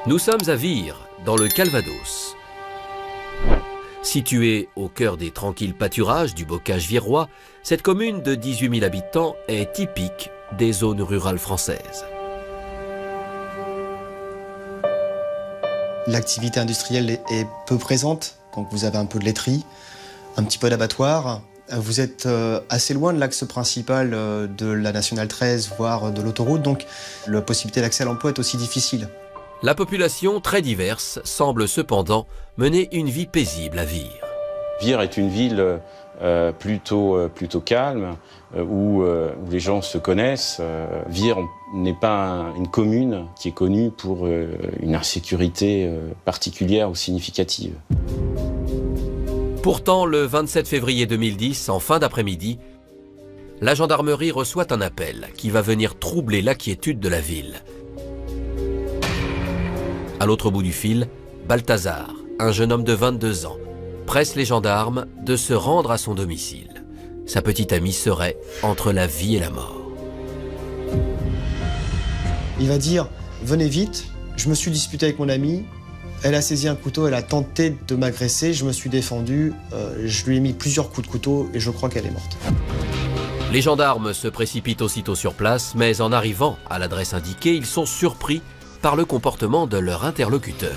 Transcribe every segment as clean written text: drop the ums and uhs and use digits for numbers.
Nous sommes à Vire, dans le Calvados. Située au cœur des tranquilles pâturages du bocage virois, cette commune de 18 000 habitants est typique des zones rurales françaises. L'activité industrielle est peu présente, donc vous avez un peu de laiterie, un petit peu d'abattoir. Vous êtes assez loin de l'axe principal de la Nationale 13, voire de l'autoroute, donc la possibilité d'accès à l'emploi est aussi difficile. La population, très diverse, semble cependant mener une vie paisible à Vire. Vire est une ville plutôt calme, où les gens se connaissent. Vire n'est pas une commune qui est connue pour une insécurité particulière ou significative. Pourtant, le 27 février 2010, en fin d'après-midi, la gendarmerie reçoit un appel qui va venir troubler la quiétude de la ville. À l'autre bout du fil, Balthazar, un jeune homme de 22 ans, presse les gendarmes de se rendre à son domicile. Sa petite amie serait entre la vie et la mort. Il va dire « Venez vite, je me suis disputé avec mon amie, elle a saisi un couteau, elle a tenté de m'agresser, je me suis défendu, je lui ai mis plusieurs coups de couteau et je crois qu'elle est morte. » Les gendarmes se précipitent aussitôt sur place, mais en arrivant à l'adresse indiquée, ils sont surpris par le comportement de leur interlocuteur.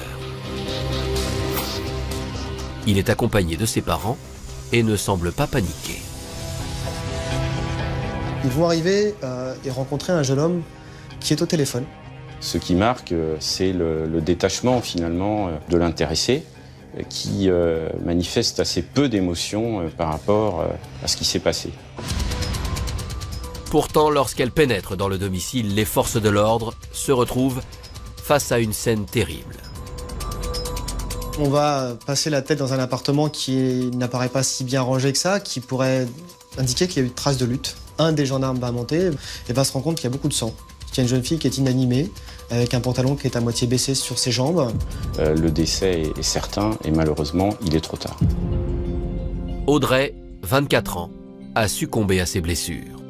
Il est accompagné de ses parents et ne semble pas paniquer. Ils vont arriver et rencontrer un jeune homme qui est au téléphone. Ce qui marque, c'est le détachement finalement de l'intéressé qui manifeste assez peu d'émotion par rapport à ce qui s'est passé. Pourtant, lorsqu'elle pénètre dans le domicile, les forces de l'ordre se retrouvent face à une scène terrible. On va passer la tête dans un appartement qui n'apparaît pas si bien rangé que ça, qui pourrait indiquer qu'il y a eu de traces de lutte. Un des gendarmes va monter et va se rendre compte qu'il y a beaucoup de sang. Il y a une jeune fille qui est inanimée, avec un pantalon qui est à moitié baissé sur ses jambes. Le décès est certain et malheureusement, il est trop tard. Audrey, 24 ans, a succombé à ses blessures.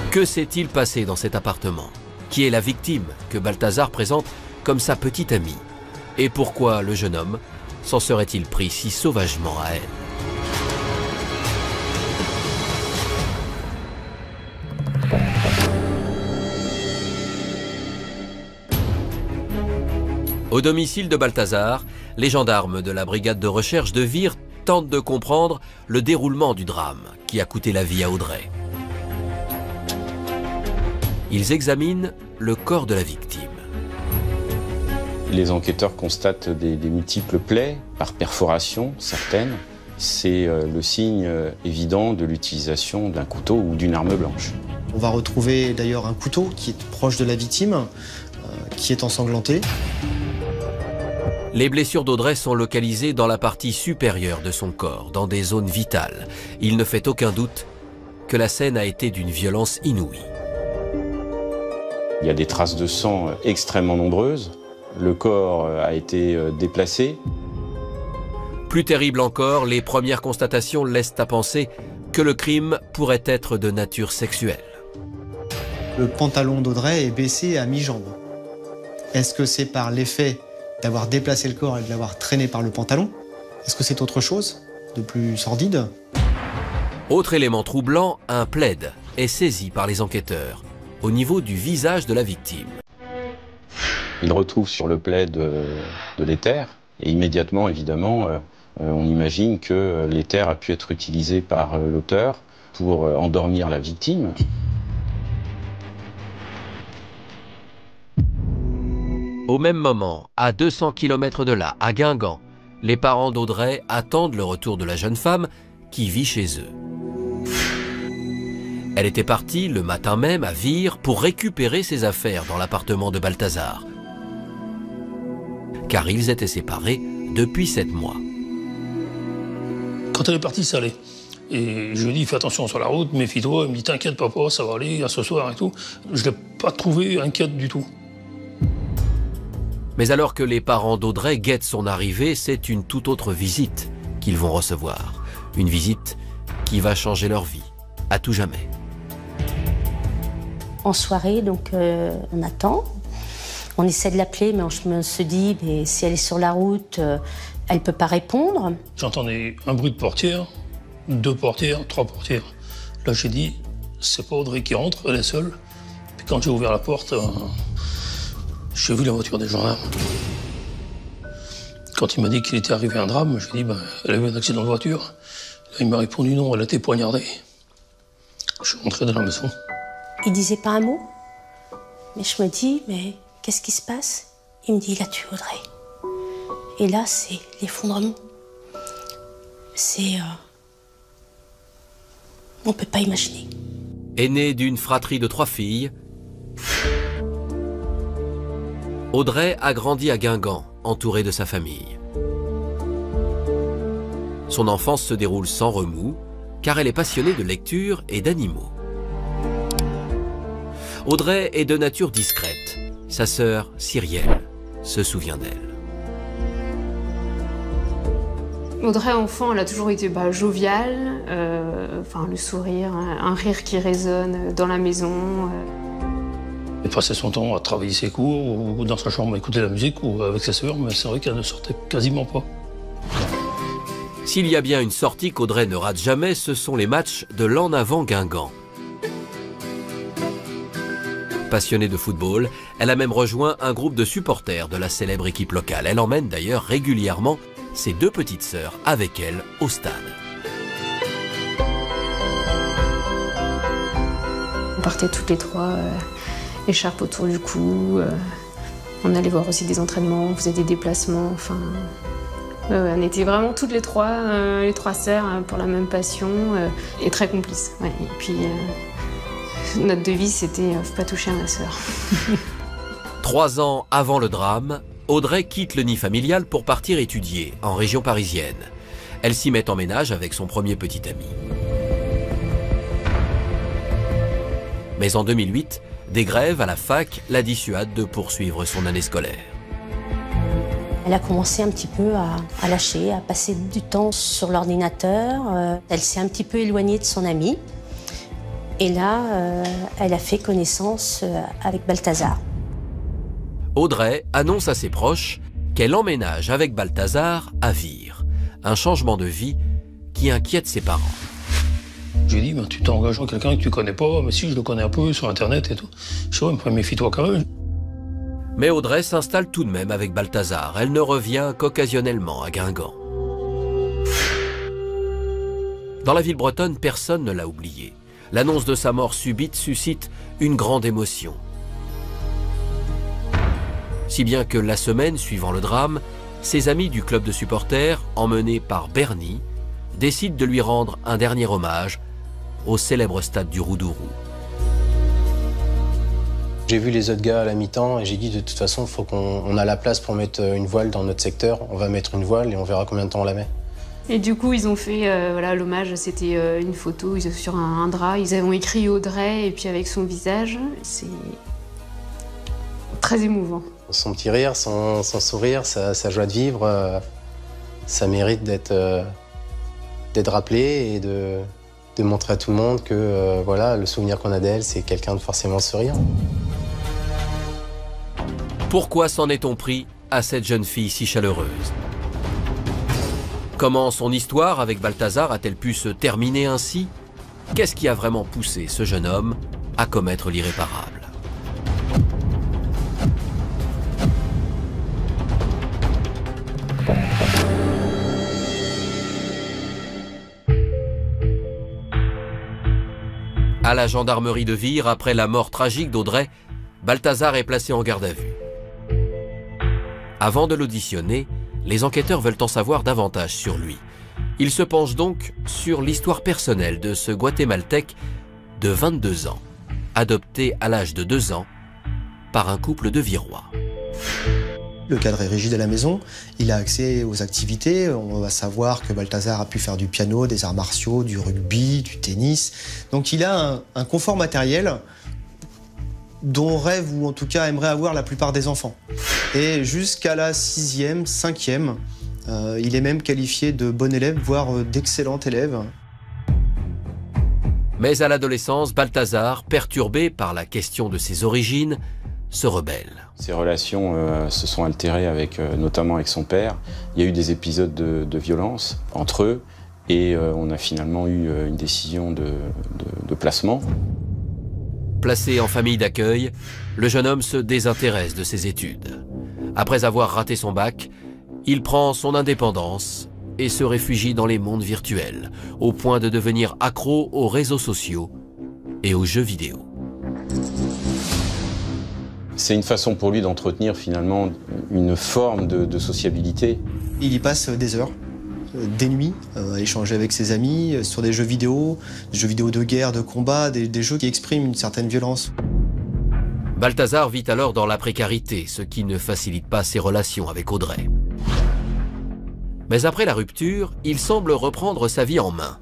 Que s'est-il passé dans cet appartement? Qui est la victime que Balthazar présente comme sa petite amie? Et pourquoi le jeune homme s'en serait-il pris si sauvagement à elle? Au domicile de Balthazar, les gendarmes de la brigade de recherche de Vire tentent de comprendre le déroulement du drame qui a coûté la vie à Audrey. Ils examinent le corps de la victime. Les enquêteurs constatent des multiples plaies, par perforation certaines. C'est le signe évident de l'utilisation d'un couteau ou d'une arme blanche. On va retrouver d'ailleurs un couteau qui est proche de la victime, qui est ensanglanté. Les blessures d'Audrey sont localisées dans la partie supérieure de son corps, dans des zones vitales. Il ne fait aucun doute que la scène a été d'une violence inouïe. Il y a des traces de sang extrêmement nombreuses. Le corps a été déplacé. Plus terrible encore, les premières constatations laissent à penser que le crime pourrait être de nature sexuelle. Le pantalon d'Audrey est baissé à mi-jambe. Est-ce que c'est par l'effet d'avoir déplacé le corps et de l'avoir traîné par le pantalon? Est-ce que c'est autre chose, de plus sordide? Autre élément troublant, un plaid est saisi par les enquêteurs au niveau du visage de la victime. Il retrouve sur le plaid de l'éther et immédiatement, évidemment, on imagine que l'éther a pu être utilisé par l'auteur pour endormir la victime. Au même moment, à 200 km de là, à Guingamp, les parents d'Audrey attendent le retour de la jeune femme qui vit chez eux. Elle était partie le matin même à Vire pour récupérer ses affaires dans l'appartement de Balthazar, car ils étaient séparés depuis 7 mois. Quand elle est partie, ça allait. Et je lui ai dit, fais attention sur la route, méfie-toi. Elle me dit, t'inquiète papa, ça va aller, à ce soir et tout. Je ne l'ai pas trouvé inquiète du tout. Mais alors que les parents d'Audrey guettent son arrivée, c'est une toute autre visite qu'ils vont recevoir. Une visite qui va changer leur vie, à tout jamais. En soirée, donc on attend. On essaie de l'appeler, mais on se dit, mais si elle est sur la route, elle ne peut pas répondre. J'entendais un bruit de portière, 2 portières, 3 portières. Là, j'ai dit, c'est pas Audrey qui rentre, elle est seule. Puis quand j'ai ouvert la porte, j'ai vu la voiture des gendarmes. Quand il m'a dit qu'il était arrivé un drame, j'ai dit, elle a eu un accident de voiture. Là, il m'a répondu non, elle a été poignardée. Je suis rentré dans la maison. Il disait pas un mot. Mais je me dis, mais qu'est-ce qui se passe? Il me dit, il a tué Audrey. Et là, c'est l'effondrement. C'est... on peut pas imaginer. Aînée d'une fratrie de 3 filles, Audrey a grandi à Guingamp, entourée de sa famille. Son enfance se déroule sans remous, car elle est passionnée de lecture et d'animaux. Audrey est de nature discrète. Sa sœur, Cyrielle, se souvient d'elle. Audrey, enfant, elle a toujours été joviale, le sourire, un rire qui résonne dans la maison. Elle passait son temps à travailler ses cours, ou dans sa chambre à écouter la musique, ou avec sa sœur, mais c'est vrai qu'elle ne sortait quasiment pas. S'il y a bien une sortie qu'Audrey ne rate jamais, ce sont les matchs de l'En Avant Guingamp. Passionnée de football, elle a même rejoint un groupe de supporters de la célèbre équipe locale. Elle emmène d'ailleurs régulièrement ses 2 petites sœurs avec elle au stade. On partait toutes les 3, écharpe autour du cou. On allait voir aussi des entraînements, on faisait des déplacements. On était vraiment toutes les 3, les 3 sœurs, pour la même passion et très complices. Ouais. Et puis notre devise, c'était « faut pas toucher à ma sœur ». 3 ans avant le drame, Audrey quitte le nid familial pour partir étudier en région parisienne. Elle s'y met en ménage avec son premier petit ami. Mais en 2008, des grèves à la fac la dissuadent de poursuivre son année scolaire. Elle a commencé un petit peu à lâcher, à passer du temps sur l'ordinateur. Elle s'est un petit peu éloignée de son ami. Et là, elle a fait connaissance avec Balthazar. Audrey annonce à ses proches qu'elle emménage avec Balthazar à Vire. Un changement de vie qui inquiète ses parents. J'ai dit, tu t'engages avec quelqu'un que tu connais pas, mais si, je le connais un peu sur Internet et tout. Je dis, ouais, mais méfie-toi quand même. Mais Audrey s'installe tout de même avec Balthazar. Elle ne revient qu'occasionnellement à Guingamp. Dans la ville bretonne, personne ne l'a oublié. L'annonce de sa mort subite suscite une grande émotion. Si bien que la semaine suivant le drame, ses amis du club de supporters, emmenés par Bernie, décident de lui rendre un dernier hommage au célèbre stade du Roudourou. J'ai vu les autres gars à la mi-temps et j'ai dit de toute façon, il faut qu'on a la place pour mettre une voile dans notre secteur. On va mettre une voile et on verra combien de temps on la met. Et du coup, ils ont fait l'hommage, c'était une photo sur un drap. Ils ont écrit Audrey et puis avec son visage. C'est très émouvant. Son petit rire, son sourire, sa joie de vivre, ça mérite d'être rappelé et de montrer à tout le monde que le souvenir qu'on a d'elle, c'est quelqu'un de forcément souriant. Pourquoi s'en est-on pris à cette jeune fille si chaleureuse? Comment son histoire avec Balthazar a-t-elle pu se terminer ainsi? Qu'est-ce qui a vraiment poussé ce jeune homme à commettre l'irréparable? À la gendarmerie de Vire, après la mort tragique d'Audrey, Balthazar est placé en garde à vue. Avant de l'auditionner, les enquêteurs veulent en savoir davantage sur lui. Ils se penchent donc sur l'histoire personnelle de ce Guatémaltèque de 22 ans, adopté à l'âge de 2 ans par un couple de Virois. Le cadre est rigide à la maison, il a accès aux activités, on va savoir que Balthazar a pu faire du piano, des arts martiaux, du rugby, du tennis. Donc il a un confort matériel dont rêve ou en tout cas aimerait avoir la plupart des enfants. Et jusqu'à la 6e, 5e, il est même qualifié de bon élève, voire d'excellent élève. Mais à l'adolescence, Balthazar, perturbé par la question de ses origines, se rebelle. Ses relations se sont altérées notamment avec son père. Il y a eu des épisodes de violence entre eux et on a finalement eu une décision de placement. Placé en famille d'accueil, le jeune homme se désintéresse de ses études. Après avoir raté son bac, il prend son indépendance et se réfugie dans les mondes virtuels, au point de devenir accro aux réseaux sociaux et aux jeux vidéo. C'est une façon pour lui d'entretenir finalement une forme de sociabilité. Il y passe des heures, des nuits, à échanger avec ses amis sur des jeux vidéo de guerre, de combat, des jeux qui expriment une certaine violence. Balthazar vit alors dans la précarité, ce qui ne facilite pas ses relations avec Audrey. Mais après la rupture, il semble reprendre sa vie en main.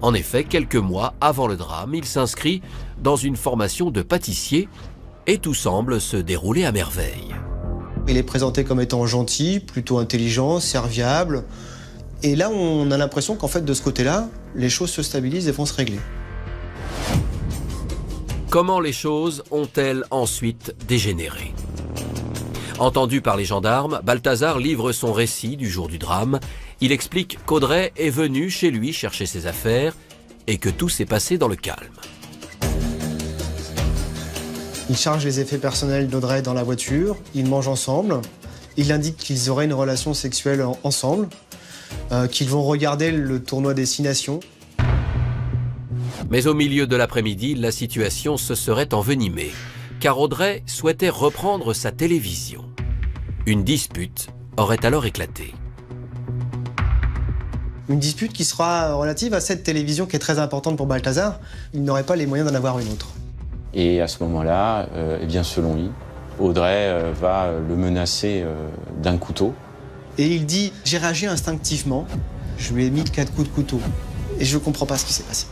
En effet, quelques mois avant le drame, il s'inscrit dans une formation de pâtissier et tout semble se dérouler à merveille. Il est présenté comme étant gentil, plutôt intelligent, serviable. Et là, on a l'impression qu'en fait, de ce côté-là, les choses se stabilisent et vont se régler. Comment les choses ont-elles ensuite dégénéré? Entendu par les gendarmes, Balthazar livre son récit du jour du drame. Il explique qu'Audrey est venue chez lui chercher ses affaires et que tout s'est passé dans le calme. Il charge les effets personnels d'Audrey dans la voiture, ils mangent ensemble, il indique qu'ils auraient une relation sexuelle ensemble, qu'ils vont regarder le tournoi Destination. Mais au milieu de l'après-midi, la situation se serait envenimée, car Audrey souhaitait reprendre sa télévision. Une dispute aurait alors éclaté. Une dispute qui sera relative à cette télévision qui est très importante pour Balthazar. Il n'aurait pas les moyens d'en avoir une autre. Et à ce moment-là, eh bien selon lui, Audrey va le menacer d'un couteau. Et il dit « J'ai réagi instinctivement, je lui ai mis 4 coups de couteau et je ne comprends pas ce qui s'est passé. »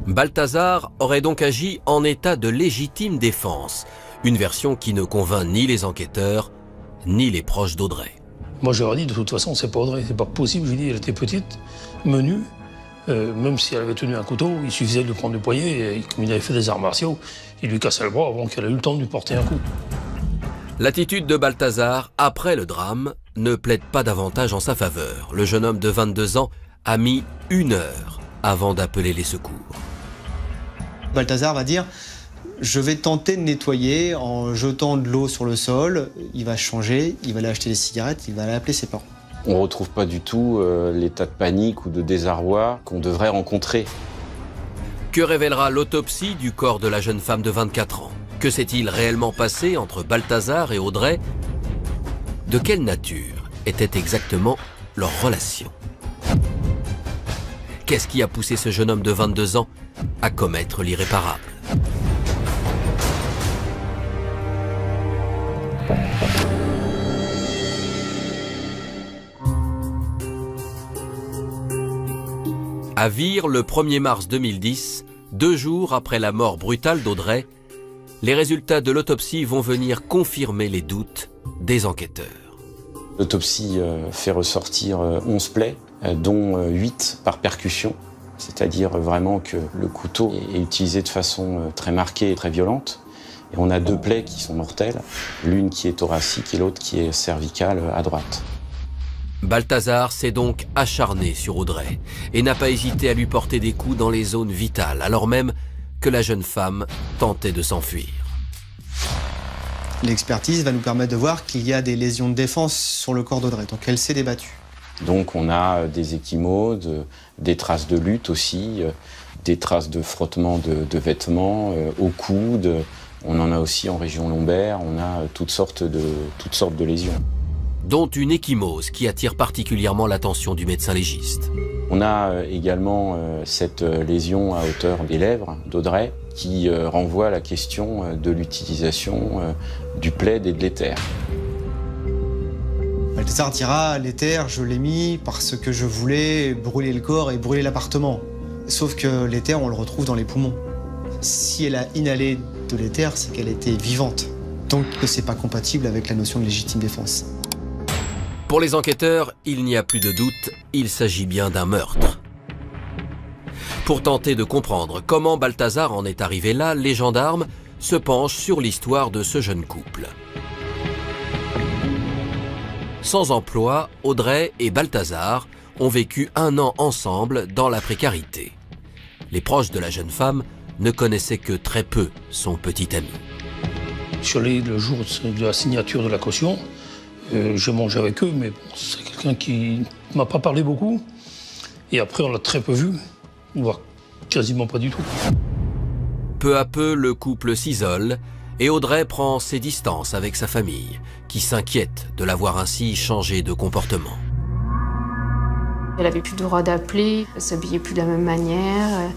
Balthazar aurait donc agi en état de légitime défense, une version qui ne convainc ni les enquêteurs, ni les proches d'Audrey. Moi, je leur ai dit, de toute façon, c'est pas Audrey, c'est pas possible. Je lui ai dit, elle était petite, menue, même si elle avait tenu un couteau, il suffisait de le prendre du poignet, et comme il avait fait des arts martiaux, il lui cassait le bras avant qu'elle ait eu le temps de lui porter un coup. L'attitude de Balthazar, après le drame, ne plaide pas davantage en sa faveur. Le jeune homme de 22 ans a mis 1 heure avant d'appeler les secours. Balthazar va dire « Je vais tenter de nettoyer en jetant de l'eau sur le sol. » Il va changer, il va aller acheter des cigarettes, il va aller appeler ses parents. On ne retrouve pas du tout l'état de panique ou de désarroi qu'on devrait rencontrer. Que révélera l'autopsie du corps de la jeune femme de 24 ans? Que s'est-il réellement passé entre Balthazar et Audrey? De quelle nature était exactement leur relation? Qu'est-ce qui a poussé ce jeune homme de 22 ans à commettre l'irréparable? À Vire, le 1er mars 2010, 2 jours après la mort brutale d'Audrey, les résultats de l'autopsie vont venir confirmer les doutes des enquêteurs. L'autopsie fait ressortir 11 plaies, dont 8 par percussion, c'est-à-dire vraiment que le couteau est utilisé de façon très marquée et très violente. Et on a 2 plaies qui sont mortelles, l'une qui est thoracique et l'autre qui est cervicale à droite. Balthazar s'est donc acharné sur Audrey et n'a pas hésité à lui porter des coups dans les zones vitales, alors même que la jeune femme tentait de s'enfuir. L'expertise va nous permettre de voir qu'il y a des lésions de défense sur le corps d'Audrey, donc elle s'est débattue. Donc on a des ecchymoses, des traces de lutte aussi, des traces de frottement de vêtements au coude. On en a aussi en région lombaire, on a toutes sortes de lésions. Dont une ecchymose qui attire particulièrement l'attention du médecin légiste. On a également cette lésion à hauteur des lèvres d'Audrey qui renvoie à la question de l'utilisation du plaid et de l'éther. Balthazar dira « L'éther, je l'ai mis parce que je voulais brûler le corps et brûler l'appartement. » Sauf que l'éther, on le retrouve dans les poumons. Si elle a inhalé de l'éther, c'est qu'elle était vivante. Donc c'est pas compatible avec la notion de légitime défense. Pour les enquêteurs, il n'y a plus de doute, il s'agit bien d'un meurtre. Pour tenter de comprendre comment Balthazar en est arrivé là, les gendarmes se penche sur l'histoire de ce jeune couple. Sans emploi, Audrey et Balthazar ont vécu 1 an ensemble dans la précarité. Les proches de la jeune femme ne connaissaient que très peu son petit ami. Je suis allé le jour de la signature de la caution. J'ai mangé avec eux, mais bon, c'est quelqu'un qui ne m'a pas parlé beaucoup. Et après, on l'a très peu vu, voire quasiment pas du tout. Peu à peu, le couple s'isole et Audrey prend ses distances avec sa famille, qui s'inquiète de la voir ainsi changer de comportement. Elle avait plus le droit d'appeler, elle s'habillait plus de la même manière,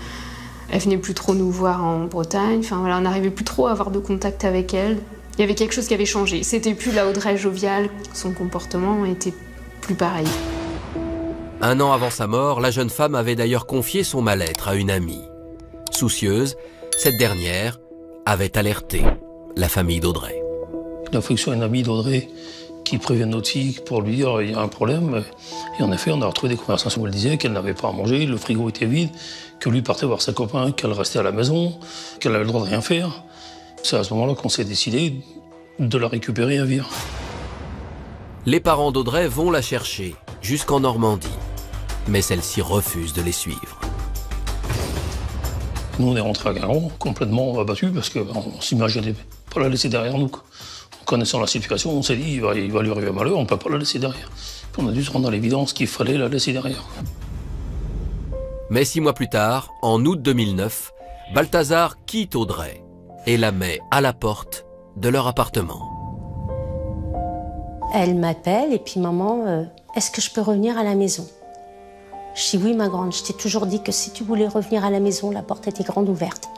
elle venait plus trop nous voir en Bretagne. Enfin voilà, on n'arrivait plus trop à avoir de contact avec elle. Il y avait quelque chose qui avait changé. C'était plus la Audrey joviale, son comportement était plus pareil. 1 an avant sa mort, la jeune femme avait d'ailleurs confié son mal-être à une amie. Soucieuse, cette dernière avait alerté la famille d'Audrey. Il a fallu que ce soit un ami d'Audrey qui prévienne notre fille pour lui dire il y a un problème. Et en effet, on a retrouvé des conversations où elle disait qu'elle n'avait pas à manger, le frigo était vide, que lui partait voir ses copains, qu'elle restait à la maison, qu'elle avait le droit de rien faire. C'est à ce moment-là qu'on s'est décidé de la récupérer à Vire. Les parents d'Audrey vont la chercher jusqu'en Normandie, mais celle-ci refuse de les suivre. Nous, on est rentrés à Guingamp, complètement abattus, parce qu'on s'imaginait pas la laisser derrière nous. En connaissant la situation, on s'est dit, il va lui arriver un malheur, on ne peut pas la laisser derrière. Puis on a dû se rendre dans l'évidence qu'il fallait la laisser derrière. Mais 6 mois plus tard, en août 2009, Balthazar quitte Audrey et la met à la porte de leur appartement. Elle m'appelle et puis maman, est-ce que je peux revenir à la maison? Je dis oui ma grande, je t'ai toujours dit que si tu voulais revenir à la maison, la porte était grande ouverte.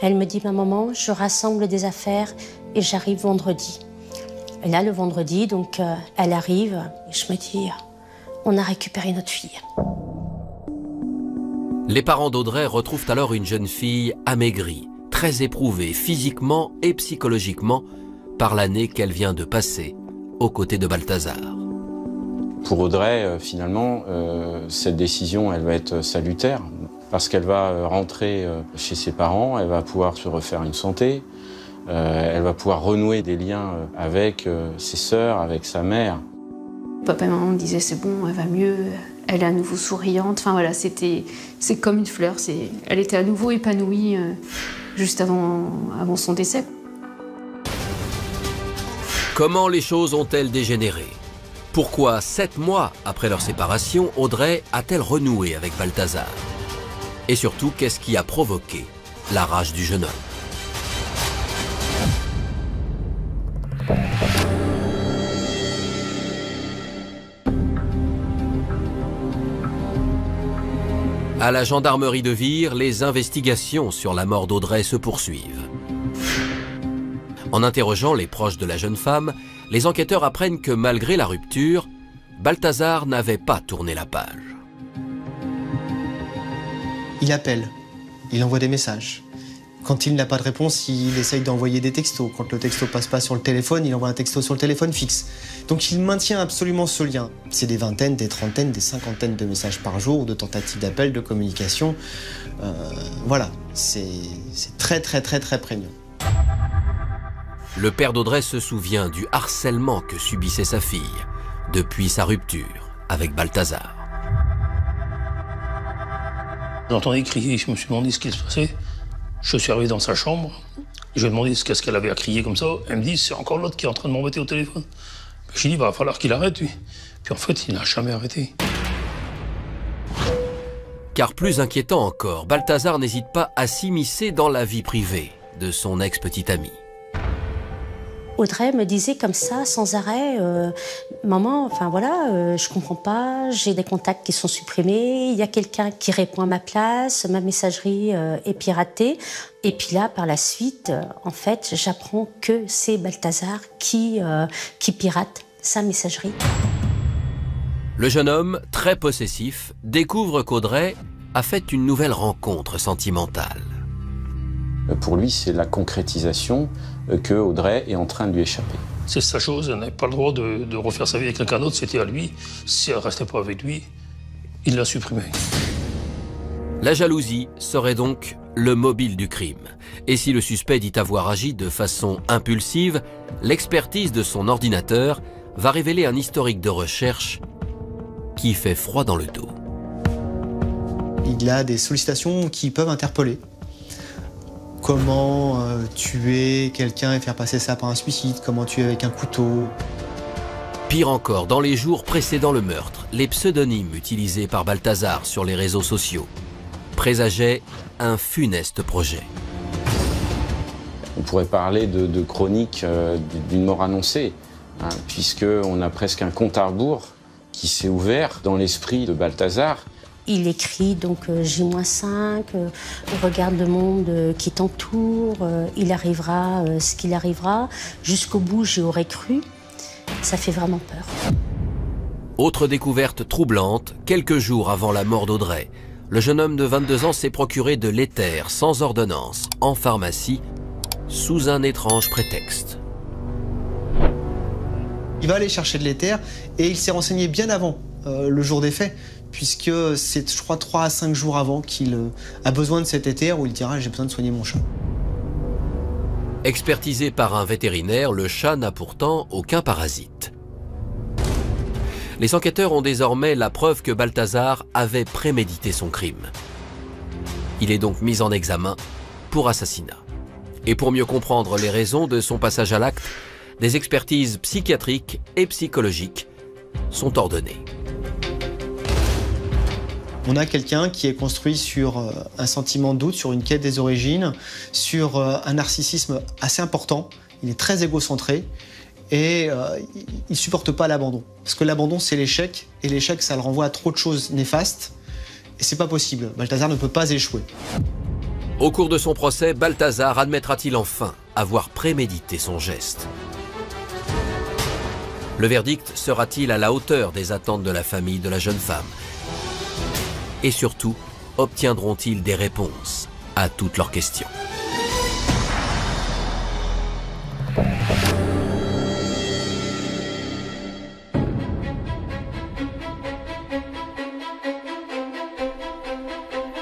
Elle me dit ma maman, je rassemble des affaires et j'arrive vendredi. Et là le vendredi, donc elle arrive et je me dis, on a récupéré notre fille. Les parents d'Audrey retrouvent alors une jeune fille amaigrie, très éprouvée physiquement et psychologiquement par l'année qu'elle vient de passer aux côtés de Balthazar. Pour Audrey, finalement, cette décision, elle va être salutaire parce qu'elle va rentrer chez ses parents, elle va pouvoir se refaire une santé, elle va pouvoir renouer des liens avec ses sœurs, avec sa mère. Papa et maman me disaient c'est bon, elle va mieux, elle est à nouveau souriante. Enfin voilà, c'est comme une fleur, elle était à nouveau épanouie juste avant son décès. Comment les choses ont-elles dégénéré? Pourquoi, 7 mois après leur séparation, Audrey a-t-elle renoué avec Balthazar? Et surtout, qu'est-ce qui a provoqué la rage du jeune homme? À la gendarmerie de Vire, les investigations sur la mort d'Audrey se poursuivent. En interrogeant les proches de la jeune femme, les enquêteurs apprennent que malgré la rupture, Balthazar n'avait pas tourné la page. Il appelle, il envoie des messages. Quand il n'a pas de réponse, il essaye d'envoyer des textos. Quand le texto passe pas sur le téléphone, il envoie un texto sur le téléphone fixe. Donc il maintient absolument ce lien. C'est des vingtaines, des trentaines, des cinquantaines de messages par jour, de tentatives d'appel, de communication. Voilà, c'est très prégnant. Le père d'Audrey se souvient du harcèlement que subissait sa fille depuis sa rupture avec Balthazar. J'entendais crier, je me suis demandé ce qui se passait. Je suis arrivé dans sa chambre, je lui ai demandé qu'est-ce qu'elle avait à crier comme ça. Elle me dit, c'est encore l'autre qui est en train de m'embêter au téléphone. J'ai dit, il va falloir qu'il arrête, lui. Puis en fait, il n'a jamais arrêté. Car plus inquiétant encore, Balthazar n'hésite pas à s'immiscer dans la vie privée de son ex-petite amie. Audrey me disait comme ça, sans arrêt, maman, enfin voilà, je comprends pas, j'ai des contacts qui sont supprimés, il y a quelqu'un qui répond à ma place, ma messagerie est piratée. Et puis là, par la suite, en fait, j'apprends que c'est Balthazar qui pirate sa messagerie. Le jeune homme, très possessif, découvre qu'Audrey a fait une nouvelle rencontre sentimentale. Pour lui, c'est la concrétisation que Audrey est en train de lui échapper. C'est sa chose, elle n'avait pas le droit de refaire sa vie avec quelqu'un d'autre, c'était à lui. Si elle ne restait pas avec lui, il l'a supprimée. La jalousie serait donc le mobile du crime. Et si le suspect dit avoir agi de façon impulsive, l'expertise de son ordinateur va révéler un historique de recherche qui fait froid dans le dos. Il a des sollicitations qui peuvent interpeller. Comment tuer quelqu'un et faire passer ça par un suicide, comment tuer avec un couteau. Pire encore, dans les jours précédant le meurtre, les pseudonymes utilisés par Balthazar sur les réseaux sociaux présageaient un funeste projet. On pourrait parler de chronique d'une mort annoncée, hein, puisqu'on a presque un compte à rebours qui s'est ouvert dans l'esprit de Balthazar. Il écrit donc J-5, regarde le monde qui t'entoure, il arrivera ce qu'il arrivera, jusqu'au bout j'y aurais cru. Ça fait vraiment peur. Autre découverte troublante, quelques jours avant la mort d'Audrey, le jeune homme de 22 ans s'est procuré de l'éther sans ordonnance en pharmacie sous un étrange prétexte. Il va aller chercher de l'éther et il s'est renseigné bien avant le jour des faits, puisque c'est, je crois, 3 à 5 jours avant qu'il a besoin de cet éther où il dira « j'ai besoin de soigner mon chat ». Expertisé par un vétérinaire, le chat n'a pourtant aucun parasite. Les enquêteurs ont désormais la preuve que Balthazar avait prémédité son crime. Il est donc mis en examen pour assassinat. Et pour mieux comprendre les raisons de son passage à l'acte, des expertises psychiatriques et psychologiques sont ordonnées. On a quelqu'un qui est construit sur un sentiment de doute, sur une quête des origines, sur un narcissisme assez important. Il est très égocentré et il ne supporte pas l'abandon. Parce que l'abandon, c'est l'échec, et l'échec, ça le renvoie à trop de choses néfastes. Et c'est pas possible. Balthazar ne peut pas échouer. Au cours de son procès, Balthazar admettra-t-il enfin avoir prémédité son geste? Le verdict sera-t-il à la hauteur des attentes de la famille de la jeune femme? Et surtout, obtiendront-ils des réponses à toutes leurs questions?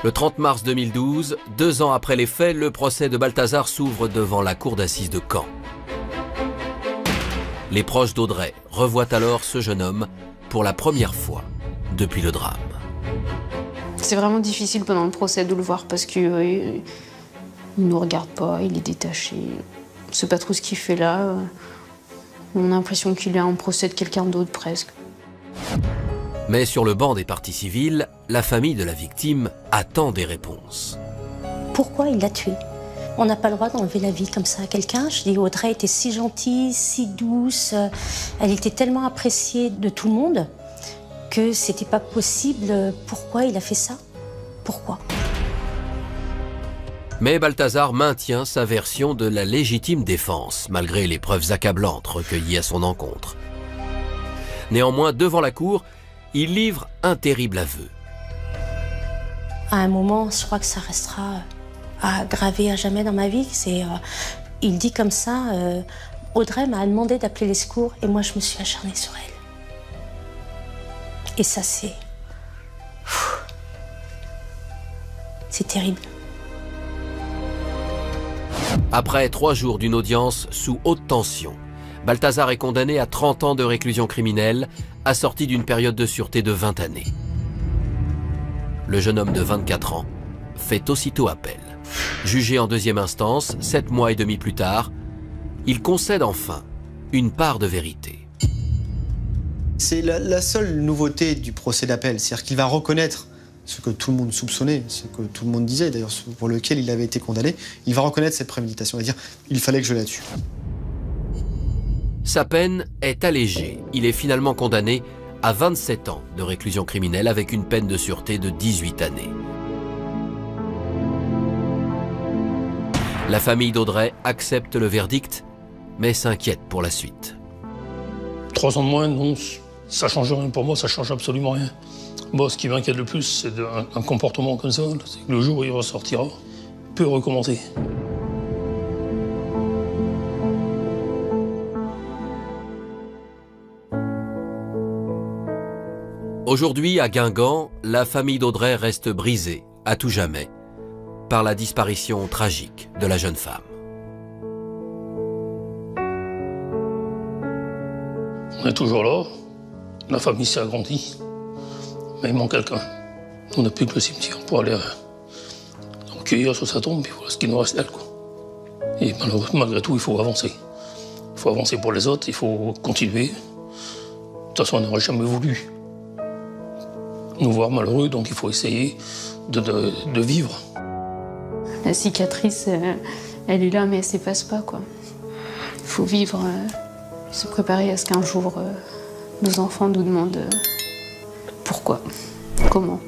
Le 30 mars 2012, 2 ans après les faits, le procès de Balthazar s'ouvre devant la cour d'assises de Caen. Les proches d'Audrey revoient alors ce jeune homme pour la première fois depuis le drame. C'est vraiment difficile pendant le procès de le voir parce qu'il ne nous regarde pas, il est détaché. On ne sait pas trop ce qu'il fait là. On a l'impression qu'il est en procès de quelqu'un d'autre presque. Mais sur le banc des parties civiles, la famille de la victime attend des réponses. Pourquoi il l'a tué? On n'a pas le droit d'enlever la vie comme ça à quelqu'un. Je dis, Audrey était si gentille, si douce. Elle était tellement appréciée de tout le monde que c'était pas possible. Pourquoi il a fait ça? Pourquoi? Mais Balthazar maintient sa version de la légitime défense, malgré les preuves accablantes recueillies à son encontre. Néanmoins, devant la cour, il livre un terrible aveu. À un moment, je crois que ça restera gravé à jamais dans ma vie. Il dit comme ça, Audrey m'a demandé d'appeler les secours et moi je me suis acharnée sur elle. Et ça c'est terrible. Après 3 jours d'une audience sous haute tension, Balthazar est condamné à 30 ans de réclusion criminelle, assorti d'une période de sûreté de 20 années. Le jeune homme de 24 ans fait aussitôt appel. Jugé en 2e instance, 7 mois et demi plus tard, il concède enfin une part de vérité. C'est la seule nouveauté du procès d'appel, c'est-à-dire qu'il va reconnaître ce que tout le monde soupçonnait, ce que tout le monde disait, d'ailleurs pour lequel il avait été condamné. Il va reconnaître cette préméditation, il va dire « il fallait que je la tue ». Sa peine est allégée. Il est finalement condamné à 27 ans de réclusion criminelle avec une peine de sûreté de 18 années. La famille d'Audrey accepte le verdict, mais s'inquiète pour la suite. 3 ans de moins, non, ça change rien pour moi, ça change absolument rien. Moi, ce qui m'inquiète le plus, c'est un comportement comme ça. C'est que le jour où il ressortira, il peut recommencer. Aujourd'hui, à Guingamp, la famille d'Audrey reste brisée, à tout jamais, par la disparition tragique de la jeune femme. On est toujours là, la famille s'est agrandie, mais il manque quelqu'un. On n'a plus que le cimetière pour aller cueillir sur sa tombe, puis voilà ce qui nous reste d'elle, quoi. Et malgré tout, il faut avancer. Il faut avancer pour les autres, il faut continuer. De toute façon, on n'aurait jamais voulu nous voir malheureux, donc il faut essayer de vivre. La cicatrice, elle est là, mais elle s'efface pas, quoi. Il faut vivre, se préparer à ce qu'un jour, nos enfants nous demandent pourquoi, comment.